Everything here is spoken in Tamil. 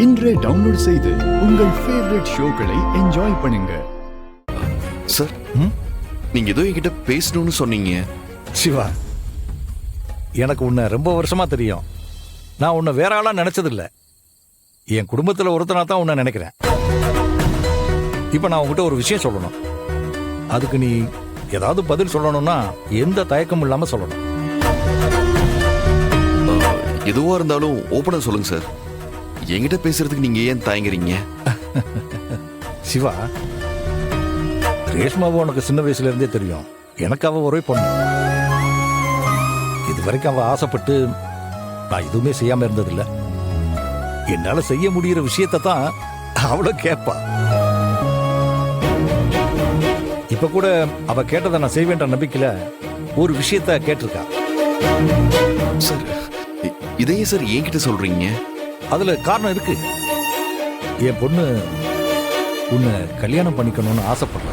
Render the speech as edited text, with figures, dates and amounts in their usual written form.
இன்றே டவுன்லோட் செய்து உங்கள் ஃபேவரட் ஷோக்களை என்ஜாய் பண்ணுங்க. சார், நீங்க ஏதோ என்கிட்ட பேசணும்னு சொன்னீங்க. சிவா, எனக்கு உன்னை ரொம்ப வருஷமா தெரியும். நான் உன்னை வேற ஆளா நினைச்சதில்ல. என் குடும்பத்தில் ஒருத்தனா தான் உன்னை நினைக்கிறேன். இப்ப நான் உங்ககிட்ட ஒரு விஷயம் சொல்லணும். அதுக்கு நீ ஏதாவது பதில் சொல்லணும்னா எந்த தயக்கமும் இல்லாம சொல்லணும். எதுவா இருந்தாலும் ஓப்பனா சொல்லுங்க சார். என்கிட்ட பேசுறதுக்கு நீங்க ஏன் தயங்குறீங்க? சிவா, ரேஷ்மாவை உனக்கு சின்ன வயசுல இருந்தே தெரியும். எனக்கு அவ ஒரே பொண்ணு. இது வரைக்கும் அவ ஆசைப்பட்டு நான் எதுவுமே செய்யாம இருந்ததில்ல. என்னால செய்ய முடிகிற விஷயத்தை தான் அவள கேட்பா. இப்ப கூட அவ கேட்டதை நான் செய்வேன்ற நம்பிக்கையில ஒரு விஷயத்த கேட்டிருக்கா. சார், இதையே சார் என்கிட்ட சொல்றீங்க? அதுல காரணம் இருக்கு. என் பொண்ணு உன்னை கல்யாணம் பண்ணிக்கணும்னு ஆசைப்படுறா.